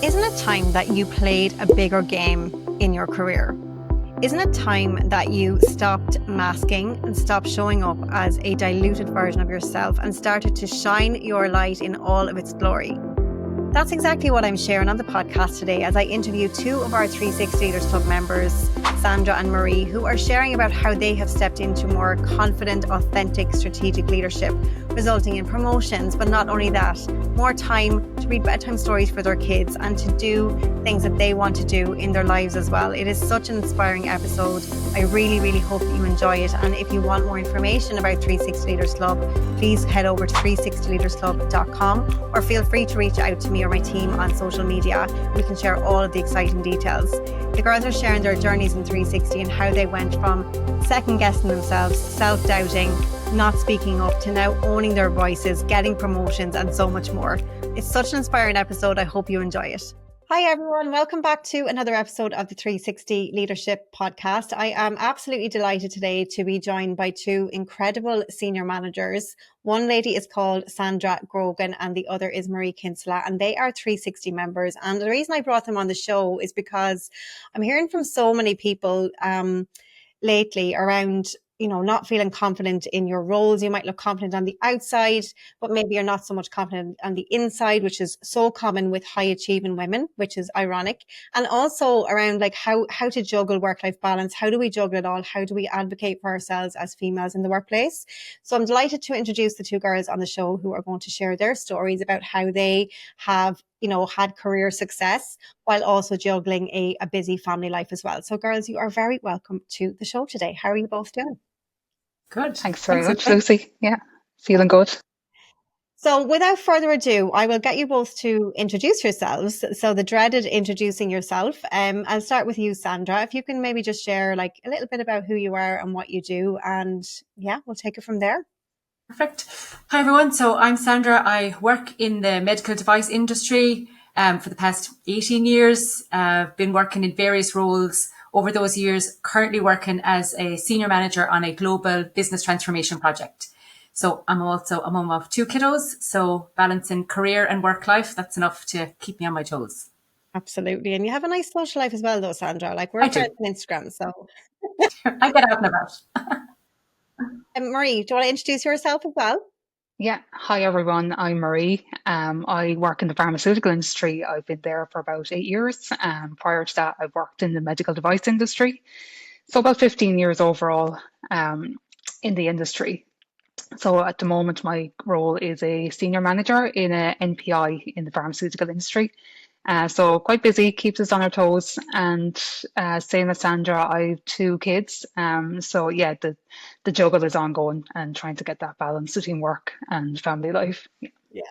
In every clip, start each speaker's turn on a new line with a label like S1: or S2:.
S1: Isn't it time that you played a bigger game in your career? Isn't it time that you stopped masking and stopped showing up as a diluted version of yourself and started to shine your light in all of its glory? That's exactly what I'm sharing on the podcast today as I interview two of our 360 Leaders Club members, Sandra and Marie, who are sharing about how they have stepped into more confident, authentic, strategic leadership, resulting in promotions, but not only that, more time to read bedtime stories for their kids and to do things that they want to do in their lives as well. It is such an inspiring episode. I really, really hope that you enjoy it. And if you want more information about 360 Leaders Club, please head over to 360leadersclub.com or feel free to reach out to me or my team on social media. We can share all of the exciting details. The girls are sharing their journeys in 360 and how they went from second guessing themselves, self-doubting, not speaking up, to now owning their voices, getting promotions and so much more. It's such an inspiring episode. I hope you enjoy it. Hi everyone, welcome back to another episode of the 360 Leadership Podcast. I am absolutely delighted today to be joined by two incredible senior managers. One lady is called Sandra Grogan and the other is Marie Kinsella, and they are 360 members. And the reason I brought them on the show is because I'm hearing from so many people lately around not feeling confident in your roles. You might look confident on the outside, but maybe you're not so much confident on the inside, which is so common with high achieving women, which is ironic. And also around like how to juggle work-life balance. How do we juggle it all? How do we advocate for ourselves as females in the workplace? So I'm delighted to introduce the two girls on the show who are going to share their stories about how they have had career success while also juggling a busy family life as well. So girls, you are very welcome to the show today. How are you both doing?
S2: Good.
S3: Thanks very much, Lucy. Yeah, feeling good.
S1: So without further ado, I will get you both to introduce yourselves. So the dreaded introducing yourself. I'll start with you, Sandra. If you can maybe just share like a little bit about who you are and what you do. And yeah, we'll take it from there.
S2: Perfect. Hi, everyone. So I'm Sandra. I work in the medical device industry for the past 18 years. I've been working in various roles over those years, currently working as a senior manager on a global business transformation project. So I'm also a mum of two kiddos. So balancing career and work life, that's enough to keep me on my toes.
S1: Absolutely. And you have a nice social life as well, though, Sandra. Like we're friends on Instagram. So
S2: I get out and about.
S1: Marie, do you want to introduce yourself as well?
S3: Yeah. Hi, everyone. I'm Marie. I work in the pharmaceutical industry. I've been there for about 8 years. Prior to that, I've worked in the medical device industry. So about 15 years overall in the industry. So at the moment, my role is a senior manager in a NPI in the pharmaceutical industry. So quite busy, keeps us on our toes. And same as Sandra, I have two kids. So yeah, the juggle is ongoing and trying to get that balance between work and family life.
S1: Yeah,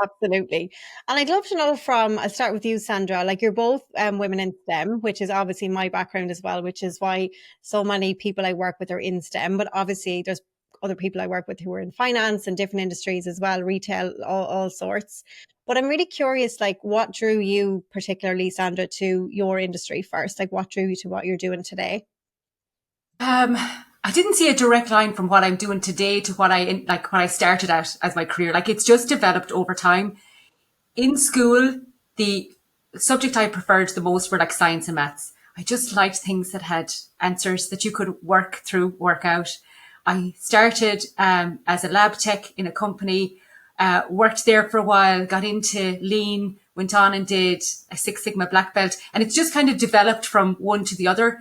S1: absolutely. And I'd love to know I'll start with you, Sandra, like you're both women in STEM, which is obviously my background as well, which is why so many people I work with are in STEM. But obviously there's other people I work with who are in finance and different industries as well, retail, all sorts. But I'm really curious, like what drew you particularly, Sandra, to your industry first? Like what drew you to what you're doing today?
S2: I didn't see a direct line from what I'm doing today to what I started out as my career. Like it's just developed over time. In school, the subject I preferred the most were like science and maths. I just liked things that had answers that you could work through, work out. I started as a lab tech in a company, worked there for a while, got into lean, went on and did a Six Sigma black belt. And it's just kind of developed from one to the other.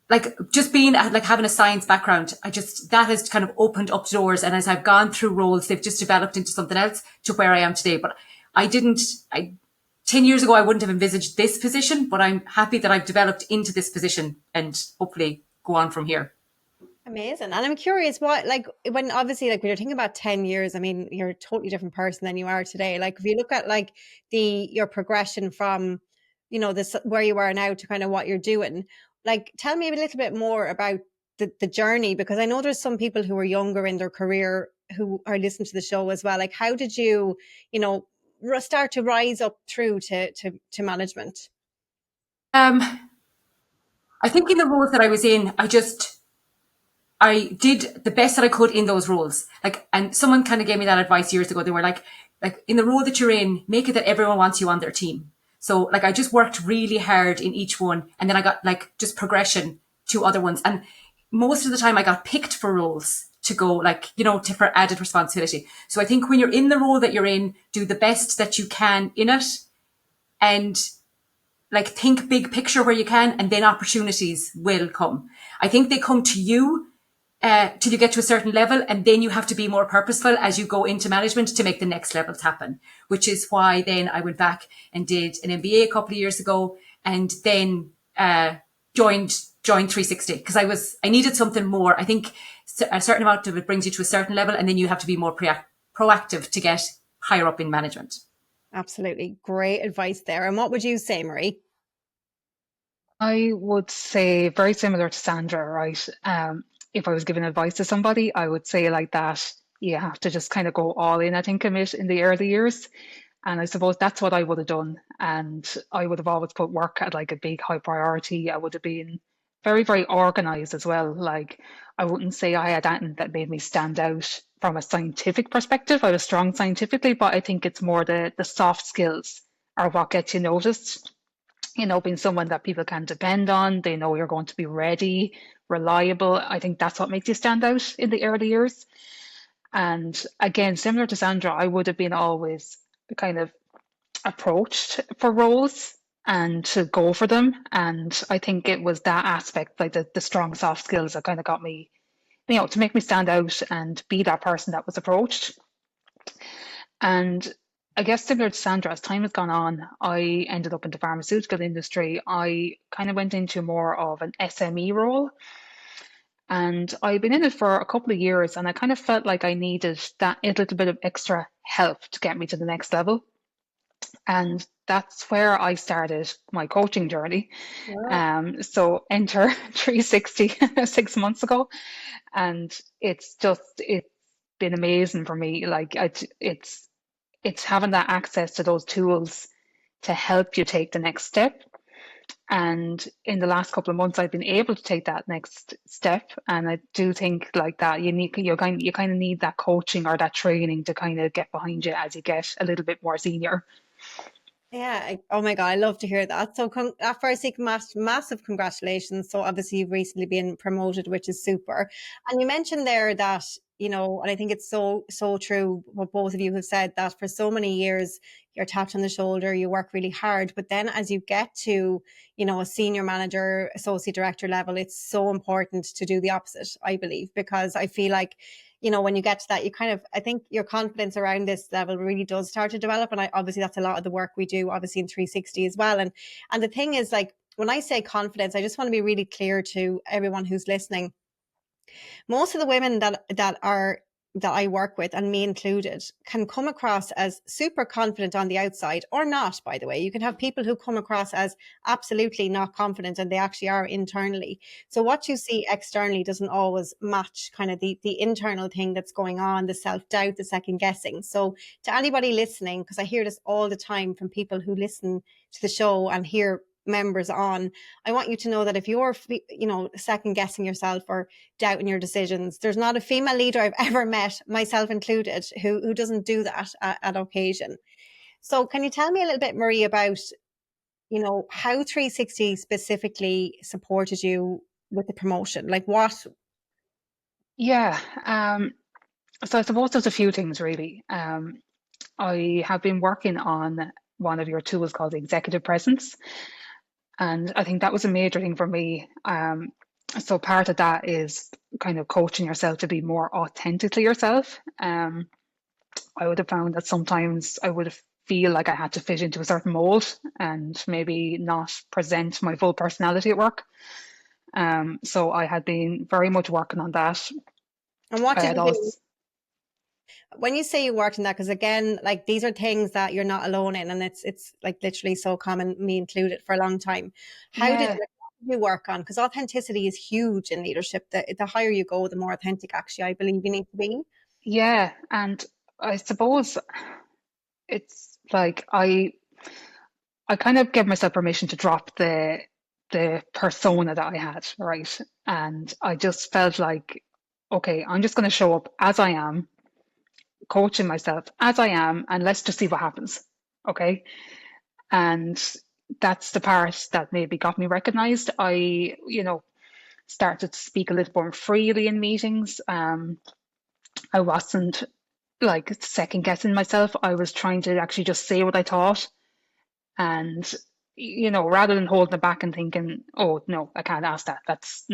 S2: Like just being like having a science background, that has kind of opened up doors. And as I've gone through roles, they've just developed into something else to where I am today. But 10 years ago, I wouldn't have envisaged this position, but I'm happy that I've developed into this position and hopefully go on from here.
S1: Amazing. And I'm curious when you're thinking about 10 years, I mean, you're a totally different person than you are today. Like if you look at like your progression from, this, where you are now to kind of what you're doing, like tell me a little bit more about the journey, because I know there's some people who are younger in their career who are listening to the show as well. Like how did you, start to rise up through to management?
S2: I think in the roles that I was in, I did the best that I could in those roles. Like, and someone kind of gave me that advice years ago. They were like, like in the role that you're in, make it that everyone wants you on their team. So like I just worked really hard in each one, and then I got like just progression to other ones. And most of the time I got picked for roles to go like, for added responsibility. So I think when you're in the role that you're in, do the best that you can in it, and like think big picture where you can, and then opportunities will come. I think they come to you till you get to a certain level, and then you have to be more purposeful as you go into management to make the next levels happen, which is why then I went back and did an MBA a couple of years ago, and then joined 360 because I needed something more. I think a certain amount of it brings you to a certain level, and then you have to be more proactive to get higher up in management.
S1: Absolutely. Great advice there. And what would you say, Marie?
S3: I would say very similar to Sandra, right? If I was giving advice to somebody, I would say like that, you have to just kind of go all in, I think, commit in the early years. And I suppose that's what I would have done. And I would have always put work at like a big high priority. I would have been very, very organized as well. Like I wouldn't say I had anything that made me stand out from a scientific perspective. I was strong scientifically, but I think it's more the soft skills are what gets you noticed. Being someone that people can depend on, they know you're going to be ready, reliable. I think that's what makes you stand out in the early years. And again, similar to Sandra, I would have been always kind of approached for roles and to go for them. And I think it was that aspect, like the strong soft skills that kind of got me, to make me stand out and be that person that was approached. And I guess similar to Sandra, as time has gone on, I ended up in the pharmaceutical industry. I kind of went into more of an SME role. And I've been in it for a couple of years, and I kind of felt like I needed that a little bit of extra help to get me to the next level. And that's where I started my coaching journey.
S1: Wow.
S3: So enter 360 6 months ago, and it's been amazing for me. Like it's having that access to those tools to help you take the next step. And in the last couple of months, I've been able to take that next step. And I do think like that you kind of need that coaching or that training to kind of get behind you as you get a little bit more senior.
S1: Yeah. Oh my God. I love to hear that. So firstly, massive congratulations. So obviously you've recently been promoted, which is super. And you mentioned there that, and I think it's so, so true what both of you have said, that for so many years, you're tapped on the shoulder, you work really hard. But then as you get to, a senior manager, associate director level, it's so important to do the opposite, I believe, because I feel like, when you get to that, I think your confidence around this level really does start to develop. And obviously that's a lot of the work we do, obviously in 360 as well. And the thing is, like, when I say confidence, I just want to be really clear to everyone who's listening. Most of the women that I work with, and me included, can come across as super confident on the outside, or not, by the way. You can have people who come across as absolutely not confident, and they actually are internally. So what you see externally doesn't always match kind of the internal thing that's going on, the self-doubt, the second guessing. So to anybody listening, because I hear this all the time from people who listen to the show and hear members on, I want you to know that if you're second guessing yourself or doubting your decisions, there's not a female leader I've ever met, myself included, who doesn't do that at occasion. So can you tell me a little bit, Marie, about how 360 specifically supported you with the promotion? Like what?
S3: Yeah. So I suppose there's a few things really. I have been working on one of your tools called executive presence. And I think that was a major thing for me. So part of that is kind of coaching yourself to be more authentically yourself. I would have found that sometimes I would feel like I had to fit into a certain mold and maybe not present my full personality at work. So I had been very much working on that.
S1: And what did you do? When you say you worked in that, because again, like these are things that you're not alone in, and it's like literally so common, me included, for a long time. How did you work on? Because authenticity is huge in leadership. The higher you go, the more authentic actually I believe you need to be.
S3: Yeah, and I suppose it's like I kind of gave myself permission to drop the persona that I had, right? And I just felt like, okay, I'm just going to show up as I am, coaching myself as I am, and let's just see what happens. Okay. And that's the part that maybe got me recognized. I, started to speak a little more freely in meetings. I wasn't like second guessing myself. I was trying to actually just say what I thought. And, rather than holding it back and thinking, oh, no, I can't ask that. That's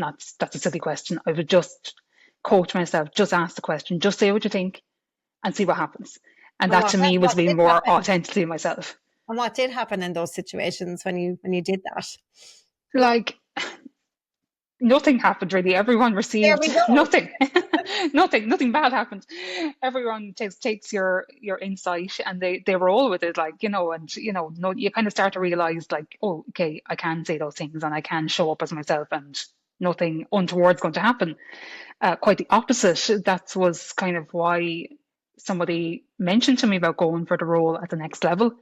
S3: a silly question. I would just coach myself, just ask the question, just say what you think and see what happens. And
S1: And
S3: that to me was
S1: what
S3: being
S1: did
S3: more
S1: happen?
S3: authentically myself.
S1: And what did happen in those situations when you did that?
S3: Like, nothing happened really. Everyone
S1: There
S3: received
S1: we go.
S3: nothing. Nothing bad happened. Everyone takes your insight and they roll with it, like, and no, you kind of start to realize like, oh, okay, I can say those things and I can show up as myself and nothing untoward's going to happen. Quite the opposite. That was kind of why somebody mentioned to me about going for the role at the next level.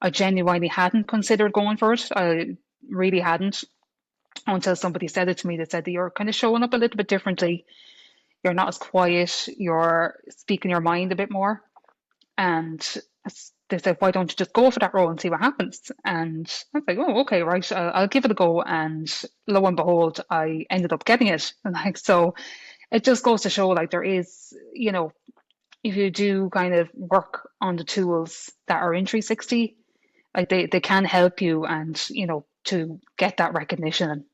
S3: I genuinely hadn't considered going for it. I really hadn't, until somebody said it to me. They said that you're kind of showing up a little bit differently. You're not as quiet. You're speaking your mind a bit more. And they said, why don't you just go for that role and see what happens? And I was like, oh, okay, right. I'll give it a go. And lo and behold, I ended up getting it. And like, so it just goes to show like there is, if you do kind of work on the tools that are in 360, like they can help you and, to get that recognition.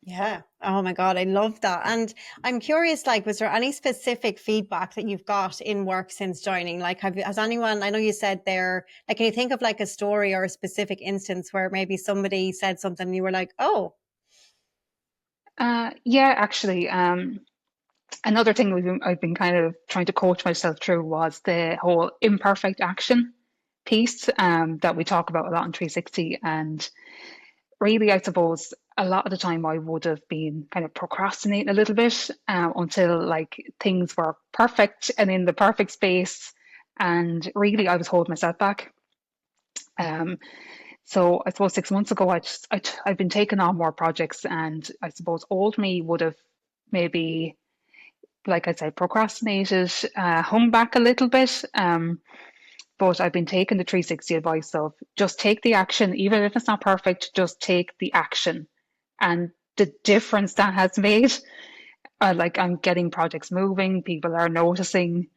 S1: Yeah. Oh my God, I love that. And I'm curious, like, was there any specific feedback that you've got in work since joining? Like, has anyone, I know you said there, like, can you think of like a story or a specific instance where maybe somebody said something and you were like, oh,
S3: Yeah, actually, another thing I've been kind of trying to coach myself through was the whole imperfect action piece, that we talk about a lot in 360. And really, I suppose a lot of the time I would have been kind of procrastinating a little bit, until like things were perfect and in the perfect space. And really, I was holding myself back. Um, so I suppose 6 months ago, I've been taking on more projects, and I suppose old me would have maybe, like I said, procrastinated, hung back a little bit. But I've been taking the 360 advice of just take the action, even if it's not perfect, just take the action. And the difference that has made, like I'm getting projects moving, people are noticing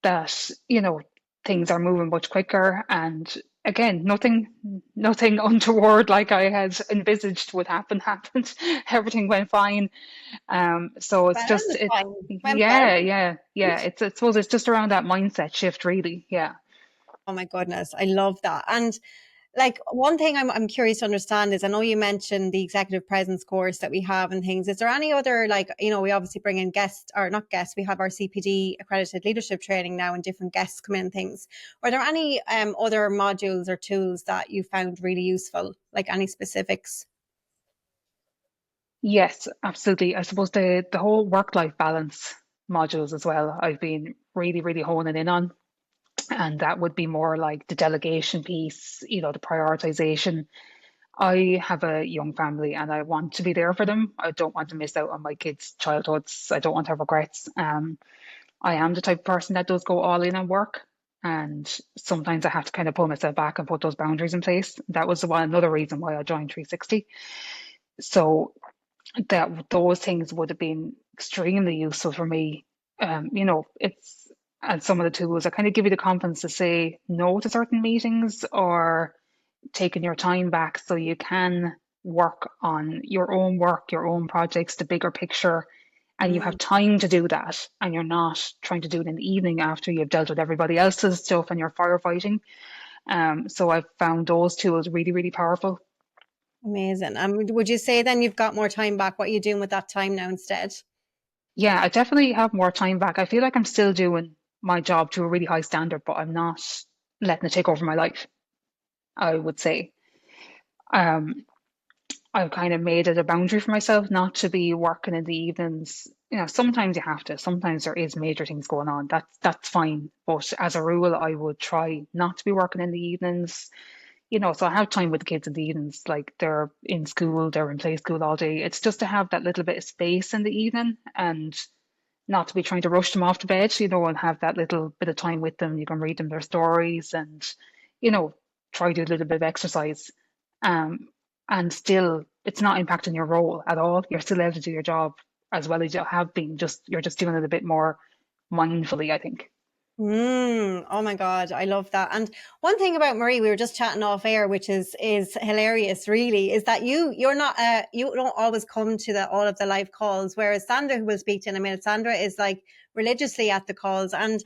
S3: that, things are moving much quicker. And again, nothing untoward like I had envisaged would happen happened. Everything went fine. So it's
S1: well,
S3: just
S1: it's
S3: it,
S1: fine. Went well.
S3: yeah. I suppose it's just around that mindset shift, really. Yeah.
S1: Oh my goodness, I love that. And like one thing I'm curious to understand is I know you mentioned the executive presence course that we have and things. Is there any other, like, we obviously bring in guests, or not guests, we have our CPD accredited leadership training now and different guests come in and things. Are there any other modules or tools that you found really useful, like any specifics?
S3: Yes, absolutely. I suppose the whole work-life balance modules as well, I've been really, really honing in on. And that would be more like the delegation piece, the prioritization. I have a young family and I want to be there for them. I don't want to miss out on my kids' childhoods. I don't want to have regrets. I am the type of person that does go all in on work. And sometimes I have to kind of pull myself back and put those boundaries in place. That was another reason why I joined 360. So that those things would have been extremely useful for me. It's, and some of the tools that kind of give you the confidence to say no to certain meetings, or taking your time back so you can work on your own work, your own projects, the bigger picture, and you have
S1: Mm,
S3: time to do that, and you're not trying to do it in the evening after you've dealt with everybody else's stuff and you're firefighting. So I've found those tools really, really powerful.
S1: amazing. Would you say then you've got more time back? What are you doing with that time now instead?
S3: Yeah, I definitely have more time back. I feel like I'm still doing my job to a really high standard, but I'm not letting it take over my life, I would say. Um, I've kind of made it a boundary for myself not to be working in the evenings. Sometimes you have to. Sometimes there is major things going on. That's fine. But as a rule, I would try not to be working in the evenings. So I have time with the kids in the evenings. Like they're in school, they're in play school all day. It's just to have that little bit of space in the evening and not to be trying to rush them off to bed, and have that little bit of time with them. You can read them their stories and, try to do a little bit of exercise. Um, and still, it's not impacting your role at all. You're still able to do your job as well as you have been. You're just doing it a bit more mindfully, I think.
S1: Oh my God, I love that. And one thing about Marie, we were just chatting off air, which is hilarious, really, is that you're not you don't always come to all of the live calls, whereas Sandra, who will speak to in a minute, Sandra is like religiously at the calls and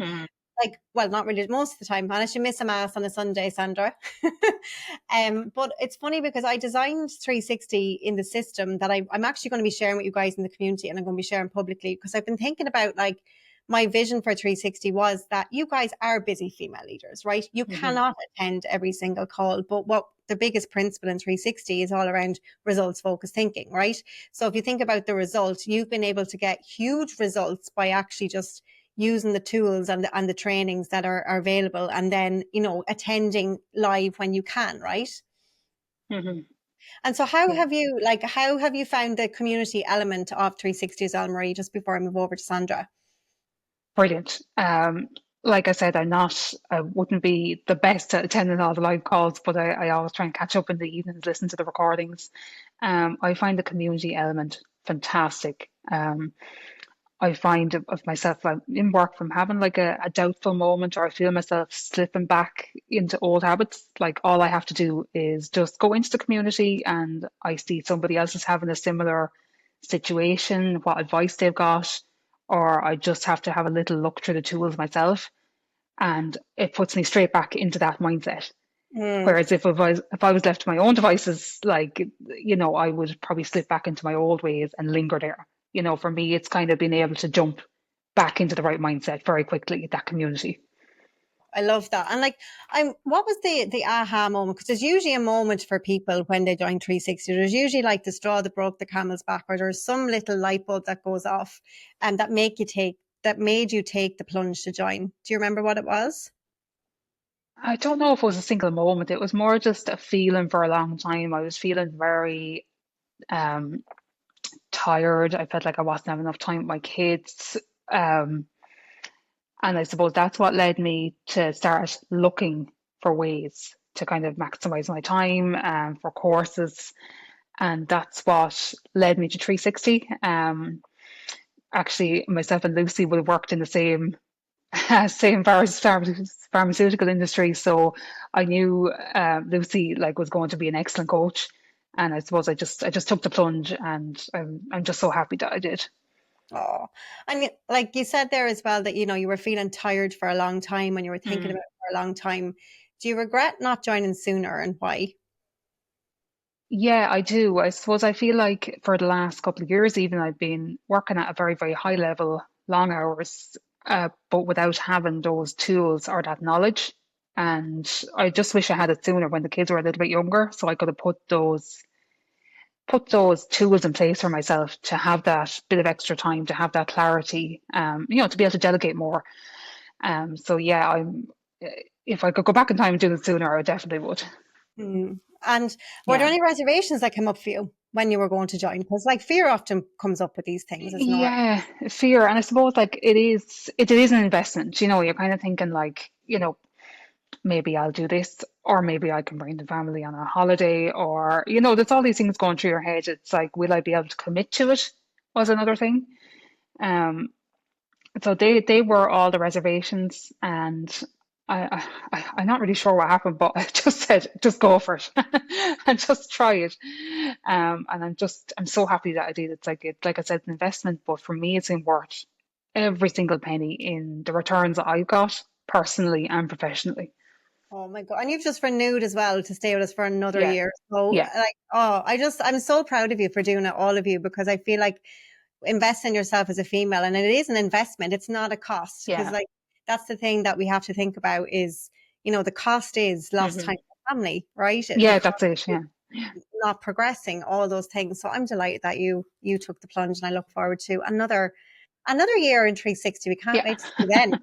S1: like, well, not really most of the time, unless you miss a mass on a Sunday, Sandra. But it's funny because I designed 360 in the system that I'm actually going to be sharing with you guys in the community, and I'm going to be sharing publicly, because I've been thinking about, like, my vision for 360 was that you guys are busy female leaders, right? You cannot attend every single call, but what the biggest principle in 360 is all around results focused thinking, right? So if you think about the result, you've been able to get huge results by actually just using the tools and the trainings that are available, and then, attending live when you can, right?
S3: Mm-hmm.
S1: And so how have you found the community element of 360 as well, Marie, just before I move over to Sandra?
S3: Brilliant. Like I said, I wouldn't be the best at attending all the live calls, but I always try and catch up in the evenings, listen to the recordings. I find the community element fantastic. I find of myself, I'm in work from having like a doubtful moment, or I feel myself slipping back into old habits. Like, all I have to do is just go into the community and I see somebody else is having a similar situation, what advice they've got, or I just have to have a little look through the tools myself, and it puts me straight back into that mindset. Whereas if I was left to my own devices, like, I would probably slip back into my old ways and linger there. For me, it's kind of being able to jump back into the right mindset very quickly, that community.
S1: I love that. And like, what was the aha moment? Because there's usually a moment for people when they join 360. There's usually like the straw that broke the camel's back, or there's some little light bulb that goes off and that made you take the plunge to join. Do you remember what it was?
S3: I don't know if it was a single moment. It was more just a feeling for a long time. I was feeling very um, tired. I felt like I wasn't having enough time with my kids. Um, And I suppose that's what led me to start looking for ways to kind of maximize my time for courses. And that's what led me to 360. Actually, myself and Lucy would have worked in the same pharmaceutical industry. So I knew Lucy was going to be an excellent coach. And I suppose I just took the plunge, and I'm just so happy that I did.
S1: Oh, and like you said there as well, that, you were feeling tired for a long time and you were thinking about it for a long time. Do you regret not joining sooner, and why?
S3: Yeah, I do. I suppose I feel like for the last couple of years, even, I've been working at a very, very high level, long hours, but without having those tools or that knowledge. And I just wish I had it sooner when the kids were a little bit younger, so I could have put those tools in place for myself to have that bit of extra time, to have that clarity, to be able to delegate more. So yeah, if I could go back in time and do it sooner, I definitely would.
S1: And were there any reservations that came up for you when you were going to join? Because like, fear often comes up with these things, isn't it?
S3: Yeah, fear. And I suppose like it is an investment. You're kind of thinking like, maybe I'll do this, or maybe I can bring the family on a holiday, or, there's all these things going through your head. It's like, will I be able to commit to it, was another thing. Um, so they were all the reservations, and I'm not really sure what happened, but I just said, just go for it and just try it. And I'm so happy that I did. Like I said, an investment, but for me, it's been worth every single penny in the returns that I've got personally and professionally.
S1: Oh my God. And you've just renewed as well to stay with us for another year. So
S3: Yeah.
S1: I'm so proud of you for doing it, all of you, because I feel like invest in yourself as a female, and it is an investment. It's not a cost, because like, that's the thing that we have to think about is, the cost is lost time with family, right?
S3: Yeah, that's it. Yeah.
S1: Not progressing, all those things. So I'm delighted that you took the plunge, and I look forward to another year in 360. We can't wait to see then.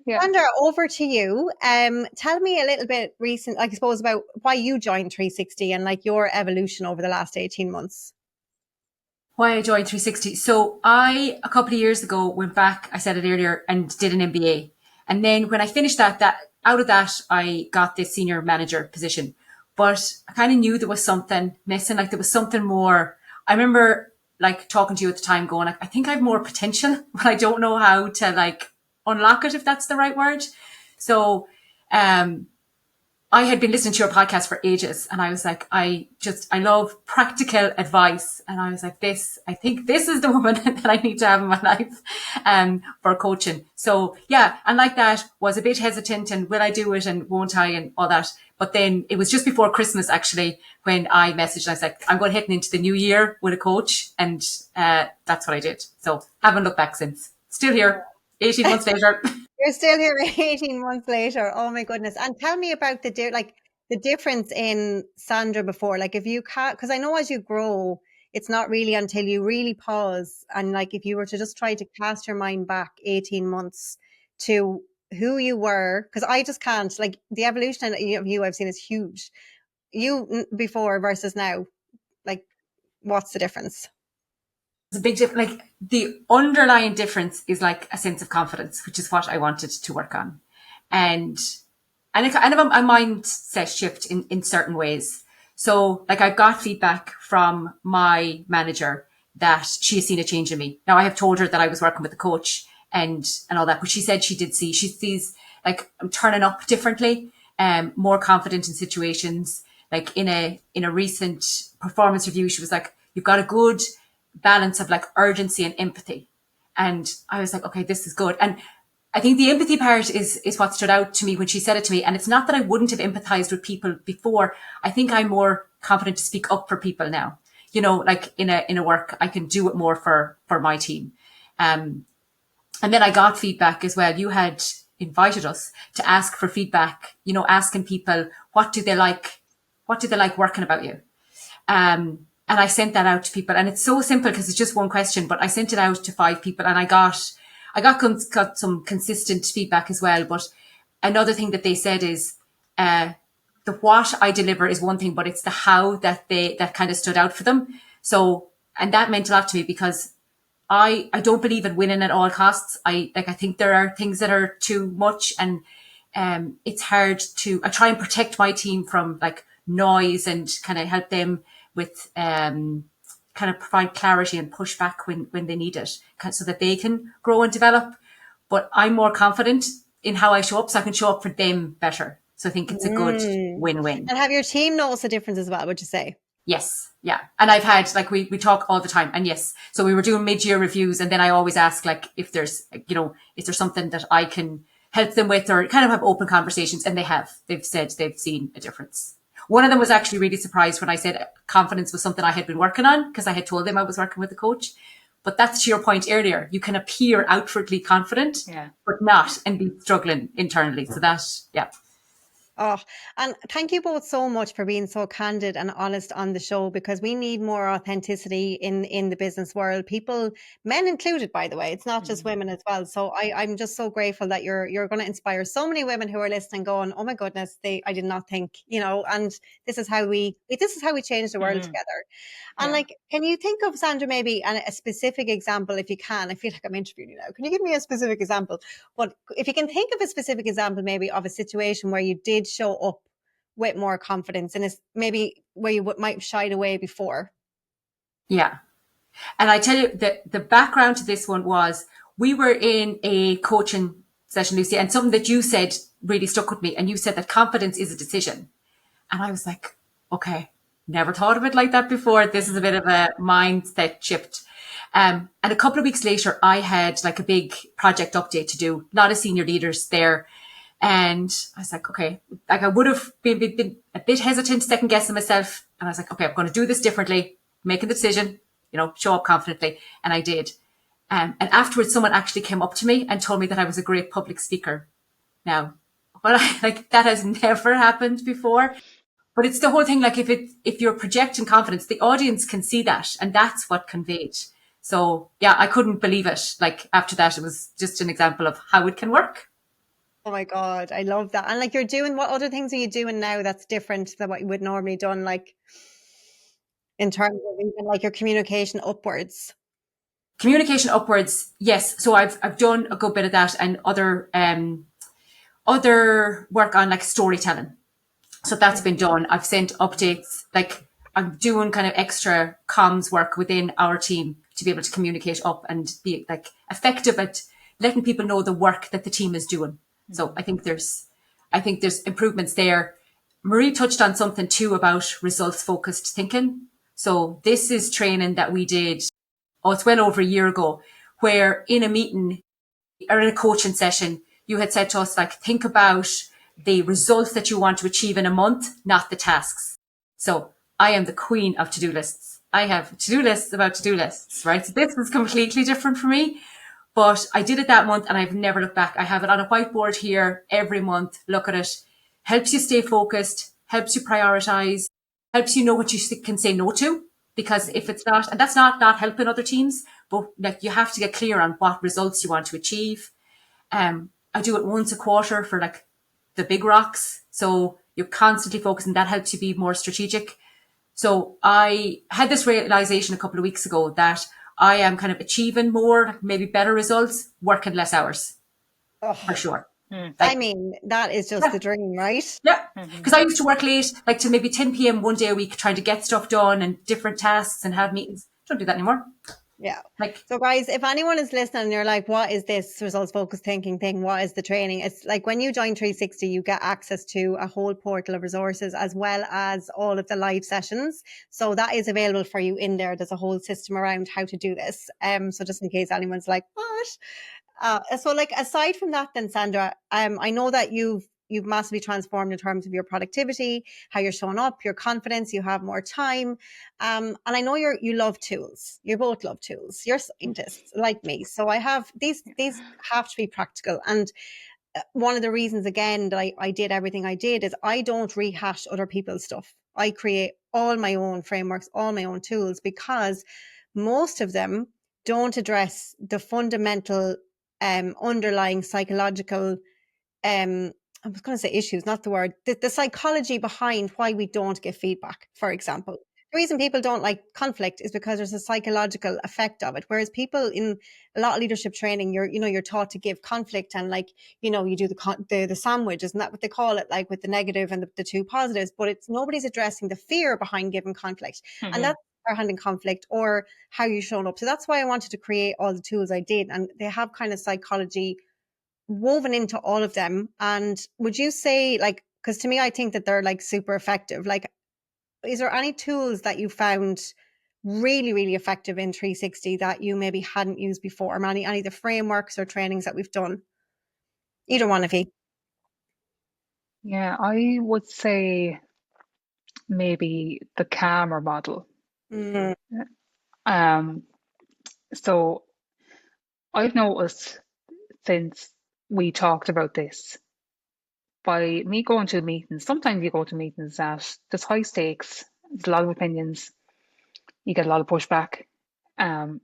S3: Yeah.
S1: Sandra, over to you. Tell me a little bit I suppose, about why you joined 360 and like your evolution over the last 18 months.
S2: Why I joined 360. So a couple of years ago, went back, I said it earlier, and did an MBA. And then when I finished that out of that, I got this senior manager position. But I kind of knew there was something missing. Like there was something more. I remember like talking to you at the time going, like, I think I have more potential, but I don't know how to like unlock it, if that's the right word. So, I had been listening to your podcast for ages and I was like, I love practical advice. And I was like, I think this is the woman that I need to have in my life, for coaching. So yeah. And like that, was a bit hesitant and will I do it and won't I and all that. But then it was just before Christmas actually when I messaged and I was like, I'm going heading into the new year with a coach. And, that's what I did. So haven't looked back since. Still here 18 months later.
S1: You're still here 18 months later. Oh my goodness. And tell me about the difference in Sandra before, like if you can't, because I know as you grow, it's not really until you really pause. And like, if you were to just try to cast your mind back 18 months to who you were, because I just can't, like the evolution of you I've seen is huge. You before versus now, like what's the difference?
S2: It's a big difference. Like the underlying difference is like a sense of confidence, which is what I wanted to work on. And a kind of a mindset shift in certain ways. So like I've got feedback from my manager that she has seen a change in me. Now I have told her that I was working with a coach and all that, but she said she sees like I'm turning up differently, more confident in situations. Like in a recent performance review, she was like, you've got a good balance of like urgency and empathy. And I was like, okay, this is good. And I think the empathy part is what stood out to me when she said it to me. And it's not that I wouldn't have empathized with people before. I think I'm more confident to speak up for people now. You know, like in a work, I can do it more for my team. And then I got feedback as well. You had invited us to ask for feedback, you know, asking people, what do they like working about you? And I sent that out to people, and it's so simple because it's just one question, but I sent it out to 5 people and I got some consistent feedback as well. But another thing that they said is, the what I deliver is one thing, but it's the how that kind of stood out for them. So, and that meant a lot to me because I don't believe in winning at all costs. I think there are things that are too much, and it's hard I try and protect my team from like noise and kind of help them with kind of provide clarity and push back when they need it so that they can grow and develop. But I'm more confident in how I show up so I can show up for them better. So I think it's a good win-win.
S1: And have your team noticed the difference as well, would you say?
S2: Yes. Yeah. And I've had, like, we talk all the time, and yes. So we were doing mid-year reviews, and then I always ask, like, if there's, you know, is there something that I can help them with, or kind of have open conversations. And they've said they've seen a difference. One of them was actually really surprised when I said confidence was something I had been working on, because I had told them I was working with a coach. But that's to your point earlier. You can appear outwardly confident, but not, and be struggling internally. So that, yeah.
S1: Oh, and thank you both so much for being so candid and honest on the show, because we need more authenticity in the business world. People, men included, by the way. It's not just women as well. So I'm just so grateful that you're going to inspire so many women who are listening, going, oh my goodness, I did not think, you know, and this is how we change the world together. And like, can you think of, Sandra, maybe a specific example, if you can? I feel like I'm interviewing you now. Can you give me a specific example? But if you can think of a specific example, maybe of a situation where you did show up with more confidence, and it's maybe where you might have shied away before.
S2: Yeah. And I tell you that the background to this one was, we were in a coaching session, Lucy, and something that you said really stuck with me. And you said that confidence is a decision. And I was like, okay, never thought of it like that before. This is a bit of a mindset shift. And a couple of weeks later, I had like a big project update to do, a lot of senior leaders there. And I was like, okay, like I would have been a bit hesitant, second guessing myself. And I was like, okay, I'm going to do this differently, making the decision, you know, show up confidently. And I did. And afterwards, someone actually came up to me and told me that I was a great public speaker. Now, that has never happened before. But it's the whole thing, like if you're projecting confidence, the audience can see that, and that's what conveyed. So yeah, I couldn't believe it. Like after that, it was just an example of how it can work.
S1: Oh my God, I love that. And like, you're doing, what other things are you doing now that's different than what you would normally done? Like, in terms of even like your communication upwards?
S2: Communication upwards, yes. So I've done a good bit of that, and other work on like storytelling. So that's been done. I've sent updates, like I'm doing kind of extra comms work within our team to be able to communicate up and be like effective at letting people know the work that the team is doing. So I think there's improvements there. Marie touched on something too about results focused thinking. So this is training that we did, it's well over a year ago, where in a meeting or in a coaching session, you had said to us, like, think about the results that you want to achieve in a month, not the tasks. So I am the queen of to-do lists. I have to-do lists about to-do lists, right? So this is completely different for me, but I did it that month and I've never looked back. I have it on a whiteboard here every month. Look at it. Helps you stay focused, helps you prioritize, helps you know what you can say no to. Because if it's not, and that's not helping other teams, but like you have to get clear on what results you want to achieve. I do it once a quarter for like the big rocks. So you're constantly focusing. That helps you be more strategic. So I had this realization a couple of weeks ago that I am kind of achieving more, maybe better results, working less hours, for sure.
S1: I mean, that is just the dream, right?
S2: Yeah, because I used to work late, like to maybe 10 p.m. one day a week, trying to get stuff done and different tasks and have meetings. Don't do that anymore.
S1: Yeah.
S2: Like,
S1: so guys, if anyone is listening and you're like, what is this results focused thinking thing? What is the training? It's like when you join 360, you get access to a whole portal of resources as well as all of the live sessions. So that is available for you in there. There's a whole system around how to do this. So just in case anyone's like, what? So like aside from that then, Sandra, I know that you've massively transformed in terms of your productivity, how you're showing up, your confidence, you have more time. And I know you love tools. You both love tools. You're scientists like me. So I have these have to be practical. And one of the reasons again that I did everything I did is I don't rehash other people's stuff. I create all my own frameworks, all my own tools, because most of them don't address the fundamental underlying psychological I was going to say issues, not the word, the psychology behind why we don't get feedback, for example. The reason people don't like conflict is because there's a psychological effect of it. Whereas people in a lot of leadership training, you're taught to give conflict and like, you do the sandwich, isn't that what they call it? Like with the negative and the two positives, but it's nobody's addressing the fear behind giving conflict. And that's our handling conflict or how you're showing up. So that's why I wanted to create all the tools I did. And they have kind of psychology woven into all of them. And would you say, like, because to me, I think that they're like super effective. Like, is there any tools that you found really, really effective in 360 that you maybe hadn't used before? Or any of the frameworks or trainings that we've done? Either one of you.
S3: Yeah, I would say maybe the calmer model. So I've noticed since we talked about this, by me going to meetings, sometimes you go to meetings that there's high stakes, there's a lot of opinions, you get a lot of pushback.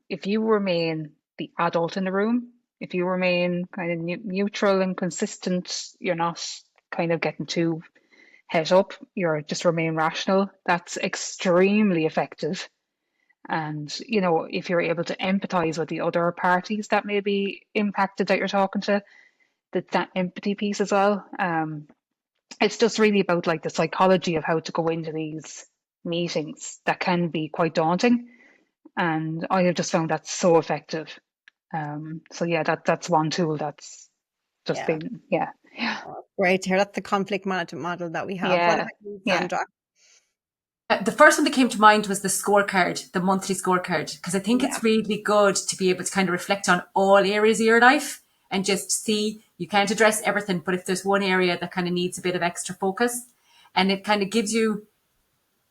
S3: If you remain the adult in the room, if you remain kind of neutral and consistent, you're not kind of getting too head up, you're just remain rational, that's extremely effective. And, if you're able to empathize with the other parties that may be impacted that you're talking to, that empathy piece as well. It's just really about like the psychology of how to go into these meetings that can be quite daunting. And I have just found that so effective. So yeah, that's one tool that's just been, yeah.
S1: Oh, great to hear. That's the conflict management model that we have.
S3: Yeah.
S1: What about you, Sandra?
S2: the first one that came to mind was the scorecard, the monthly scorecard, because I think it's really good to be able to kind of reflect on all areas of your life and just see, you can't address everything, but if there's one area that kind of needs a bit of extra focus, and it kind of gives you,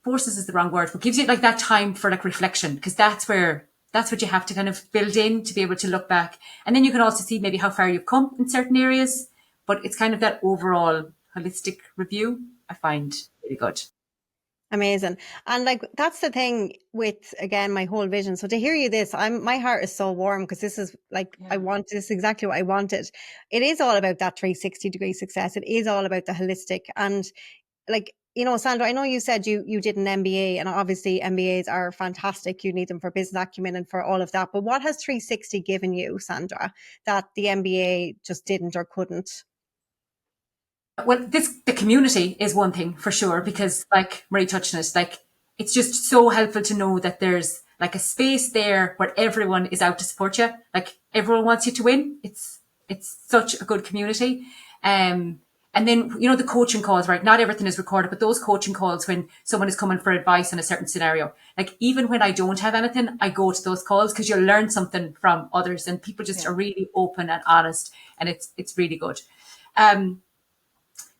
S2: forces is the wrong word, but gives you like that time for like reflection, because that's what you have to kind of build in to be able to look back. And then you can also see maybe how far you've come in certain areas, but it's kind of that overall holistic review I find really good.
S1: Amazing. And like, that's the thing with, again, my whole vision. So to hear you this, my heart is so warm because this is like, this is exactly what I wanted. It is all about that 360 degree success. It is all about the holistic. And like, Sandra, I know you said you did an MBA, and obviously MBAs are fantastic. You need them for business acumen and for all of that. But what has 360 given you, Sandra, that the MBA just didn't or couldn't?
S2: Well, the community is one thing for sure, because like Marie touched on it, like it's just so helpful to know that there's like a space there where everyone is out to support you. Like everyone wants you to win. It's such a good community. And then, the coaching calls, right? Not everything is recorded, but those coaching calls when someone is coming for advice on a certain scenario, like even when I don't have anything, I go to those calls because you'll learn something from others, and people just are really open and honest, and it's really good.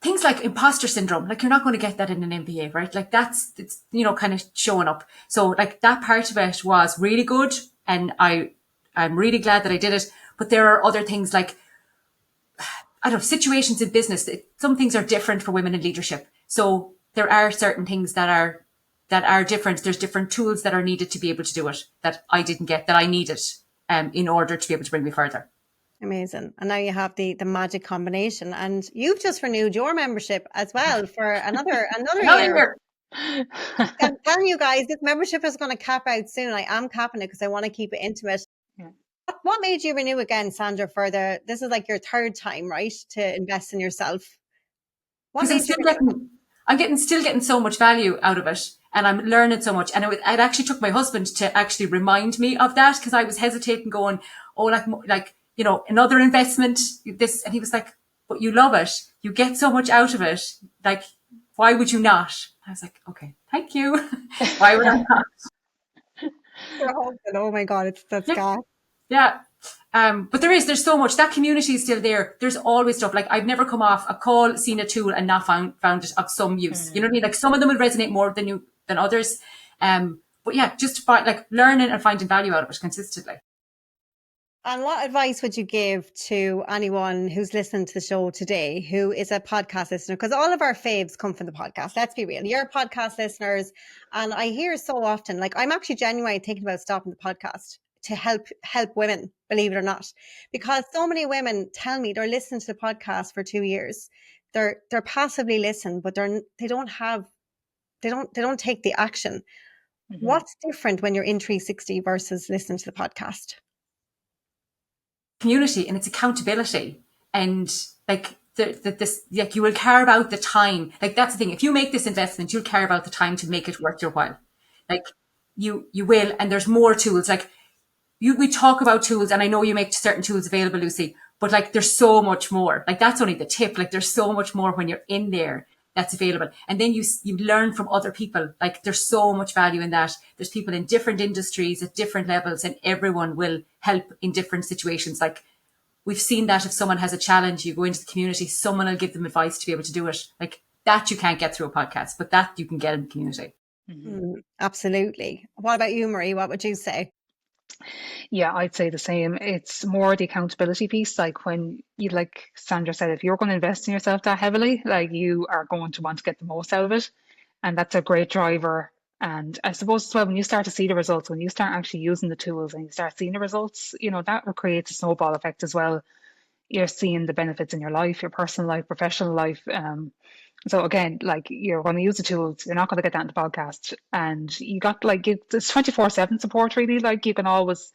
S2: Things like imposter syndrome, like you're not going to get that in an MBA, right? Like it's kind of showing up. So like that part of it was really good, and I'm really glad that I did it. But there are other things like, I don't know, situations in business. Some things are different for women in leadership. So there are certain things that are different. There's different tools that are needed to be able to do it that I didn't get, that I needed in order to be able to bring me further.
S1: Amazing. And now you have the magic combination, and you've just renewed your membership as well for another year. I'm telling you guys, this membership is going to cap out soon. I am capping it because I want to keep it intimate.
S3: Yeah.
S1: What made you renew again, Sandra, this is like your third time, right, to invest in yourself?
S2: Because I'm still getting so much value out of it, and I'm learning so much. And it actually took my husband to actually remind me of that, because I was hesitating, going, oh, like another investment, this, and he was like, but you love it, you get so much out of it, like why would you not? I was like, okay, thank you. Why would I not?
S1: Oh my God, that's God.
S2: Yeah. But there's so much. That community is still there. There's always stuff. Like I've never come off a call, seen a tool, and not found it of some use. You know what I mean? Like some of them will resonate more than others. But yeah, just like learning and finding value out of it consistently.
S1: And what advice would you give to anyone who's listening to the show today, who is a podcast listener? Because all of our faves come from the podcast. Let's be real. You're podcast listeners. And I hear so often, like I'm actually genuinely thinking about stopping the podcast to help women, believe it or not, because so many women tell me they're listening to the podcast for 2 years. They're passively listen, but they don't take the action. Mm-hmm. What's different when you're in 360 versus listening to the podcast?
S2: Community, and it's accountability, and like this, like you will care about the time. Like that's the thing. If you make this investment, you'll care about the time to make it worth your while. Like you will, and there's more tools. Like we talk about tools, and I know you make certain tools available, Lucy, but like there's so much more. Like that's only the tip. Like there's so much more when you're in there that's available. And then you learn from other people. Like there's so much value in that. There's people in different industries at different levels, and everyone will help in different situations. Like we've seen that if someone has a challenge, you go into the community, someone will give them advice to be able to do it. Like that you can't get through a podcast, but that you can get in the community.
S1: Mm-hmm. Absolutely. What about you, Marie? What would you say?
S3: Yeah, I'd say the same. It's more the accountability piece. Like when you, like Sandra said, if you're going to invest in yourself that heavily, like you are going to want to get the most out of it. And that's a great driver. And I suppose as well, when you start to see the results, when you start actually using the tools and you start seeing the results, that will create a snowball effect as well. You're seeing the benefits in your life, your personal life, professional life. So again, like you're going to use the tools, you're not going to get that in the podcast. And you got it's 24/7 support really. Like you can always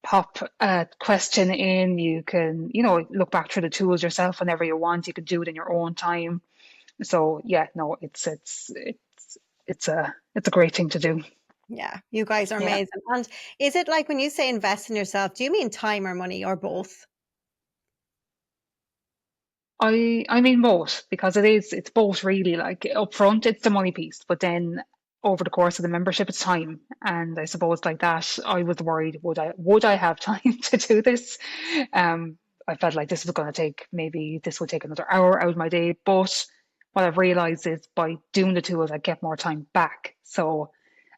S3: pop a question in, you can, look back through the tools yourself whenever you want. You can do it in your own time. So yeah, no, it's a great thing to do.
S1: Yeah, you guys are amazing. And is it like when you say invest in yourself, do you mean time or money or both?
S3: I mean both, because it's both really. Like up front it's the money piece, but then over the course of the membership it's time. And I suppose like that I was worried, would I have time to do this? I felt like this would take another hour out of my day, but what I've realized is by doing the tools I get more time back. So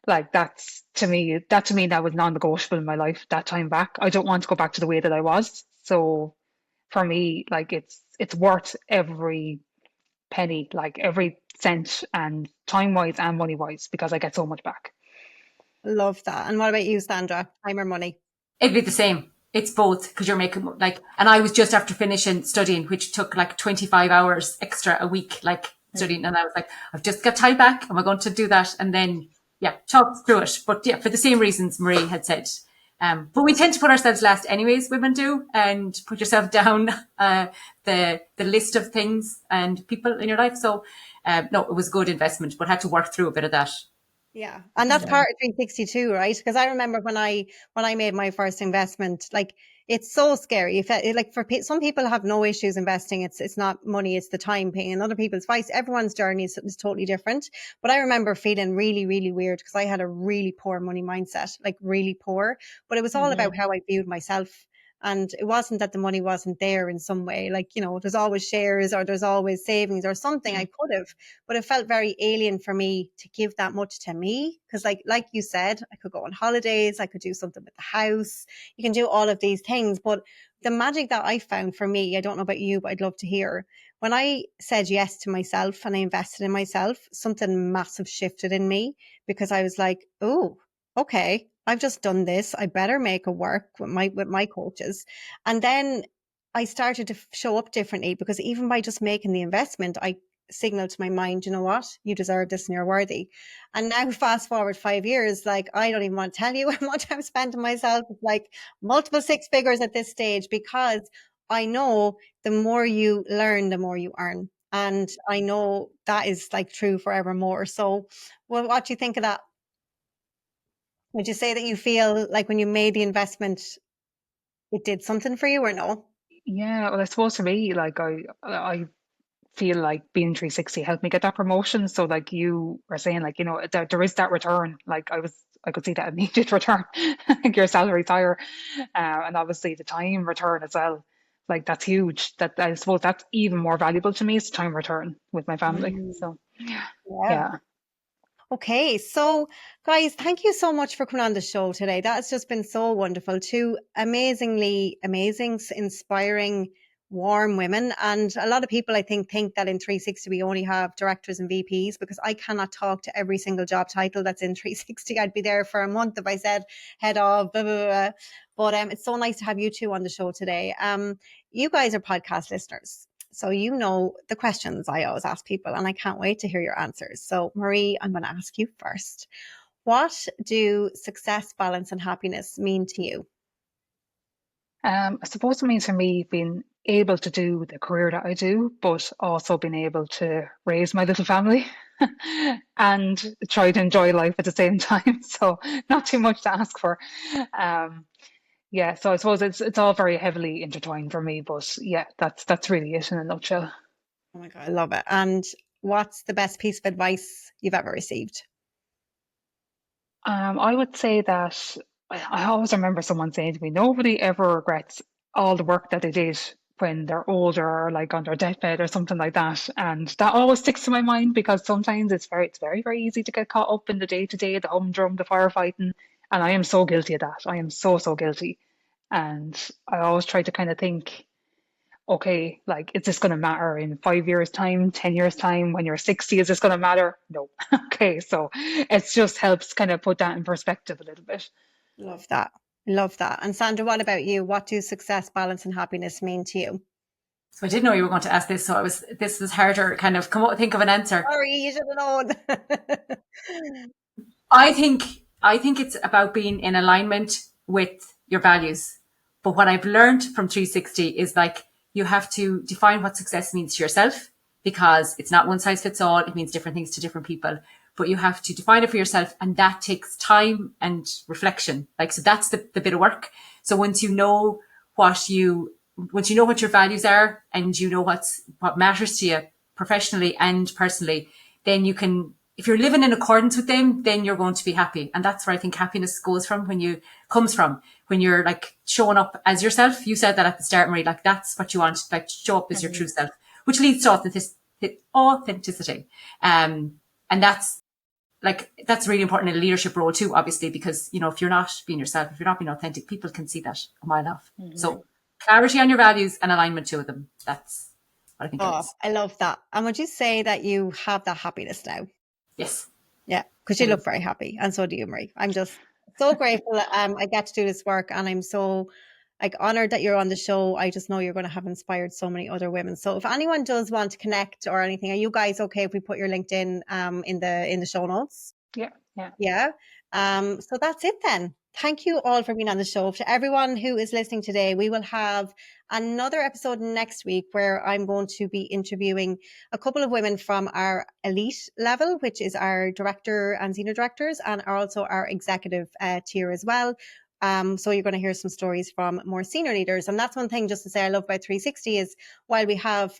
S3: like that to me that was non-negotiable in my life, that time back. I don't want to go back to the way that I was. So for me, like it's worth every penny, like every cent, and time wise and money wise, because I get so much back.
S1: Love that. And what about you, Sandra? Time or money?
S2: It'd be the same. It's both, because you're making and I was just after finishing studying, which took like 25 hours extra a week. Like studying, and I was like, I've just got time back, and we're going to do that, and then talk through it. But for the same reasons Marie had said. But we tend to put ourselves last anyways, women do, and put yourself down the list of things and people in your life. So no, it was a good investment, but had to work through a bit of that.
S1: Yeah. And that's part of 362, right? Because I remember when I made my first investment, like, it's so scary. If like some people have no issues investing, it's not money, it's the time paying. And other people's vice, everyone's journey is totally different. But I remember feeling really, really weird because I had a really poor money mindset, like really poor. But it was all about how I viewed myself. And it wasn't that the money wasn't there in some way. Like, there's always shares or there's always savings or something I could have, but it felt very alien for me to give that much to me. Because like you said, I could go on holidays, I could do something with the house. You can do all of these things. But the magic that I found for me, I don't know about you, but I'd love to hear. When I said yes to myself and I invested in myself, something massive shifted in me because I was like, oh, okay, I've just done this. I better make it work with my coaches. And then I started to show up differently because even by just making the investment, I signaled to my mind, you know what, you deserve this and you're worthy. And now fast forward 5 years, like, I don't even want to tell you how much I've spent on myself. It's like multiple six figures at this stage, because I know the more you learn, the more you earn. And I know that is like true forevermore. So, well, what do you think of that? Would you say that you feel like when you made the investment, it did something for you or no?
S3: Yeah, well, I suppose for me, like I feel like being 360 helped me get that promotion. So like you were saying, like, there is that return. Like I could see that immediate return. Like your salary's higher, and obviously the time return as well. Like that's huge. That I suppose that's even more valuable to me is time return with my family. So
S1: Yeah.
S3: yeah.
S1: Okay, so guys, thank you so much for coming on the show today. That's just been so wonderful. Two amazing, inspiring, warm women. And a lot of people, I think that in 360 we only have directors and VPs, because I cannot talk to every single job title that's in 360. I'd be there for a month if I said head of blah, blah, blah. But it's so nice to have you two on the show today. You guys are podcast listeners, so you know the questions I always ask people, and I can't wait to hear your answers. So Marie, I'm going to ask you first. What do success, balance and happiness mean to you?
S3: I suppose it means for me being able to do the career that I do, but also being able to raise my little family and try to enjoy life at the same time. So not too much to ask for. Um, yeah, so I suppose it's all very heavily intertwined for me, but yeah, that's really it in a nutshell.
S1: Oh my God, I love it. And what's the best piece of advice you've ever received?
S3: I would say that I always remember someone saying to me, nobody ever regrets all the work that they did when they're older or like on their deathbed or something like that. And that always sticks to my mind because sometimes it's very, very easy to get caught up in the day to day, the humdrum, the firefighting. And I am so guilty of that. I am so, so guilty. And I always try to kind of think, okay, like, is this going to matter in 5 years' time, 10 years' time, when you're 60? Is this going to matter? No. Okay, so it just helps kind of put that in perspective a little bit.
S1: Love that. Love that. And Sandra, what about you? What do success, balance and happiness mean to you?
S2: So I didn't know you were going to ask this, so this was harder. Kind of think of an answer.
S1: Sorry, you should have known.
S2: I think it's about being in alignment with your values. But what I've learned from 360 is, like, you have to define what success means to yourself, because it's not one size fits all. It means different things to different people, but you have to define it for yourself. And that takes time and reflection. Like, so that's the bit of work. So once you know what your values are, and you know what matters to you professionally and personally, then you can, if you're living in accordance with them, then you're going to be happy. And that's where I think happiness comes from when you're like showing up as yourself. You said that at the start, Marie, like that's what you want, like show up as your true self, which leads to authenticity. And that's really important in a leadership role too, obviously, because, if you're not being yourself, if you're not being authentic, people can see that a mile off. Mm-hmm. So clarity on your values and alignment to them. That's what I think.
S1: I love that. And would you say that you have that happiness now?
S2: Yes.
S1: Yeah, because you look very happy, and so do you, Marie. I'm just so grateful that I get to do this work, and I'm so like honored that you're on the show. I just know you're going to have inspired so many other women. So if anyone does want to connect or anything, are you guys okay if we put your LinkedIn in the show notes?
S3: Yeah.
S1: So that's it then. Thank you all for being on the show. To everyone who is listening today, we will have another episode next week where I'm going to be interviewing a couple of women from our elite level, which is our director and senior directors, and also our executive tier as well. So you're going to hear some stories from more senior leaders. And that's one thing just to say I love about 360 is while we have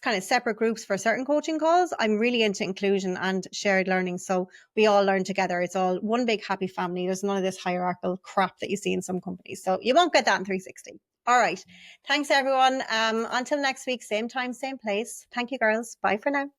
S1: kind of separate groups for certain coaching calls, I'm really into inclusion and shared learning. So we all learn together. It's all one big happy family. There's none of this hierarchical crap that you see in some companies. So you won't get that in 360. All right. Thanks, everyone. Until next week, same time, same place. Thank you, girls. Bye for now.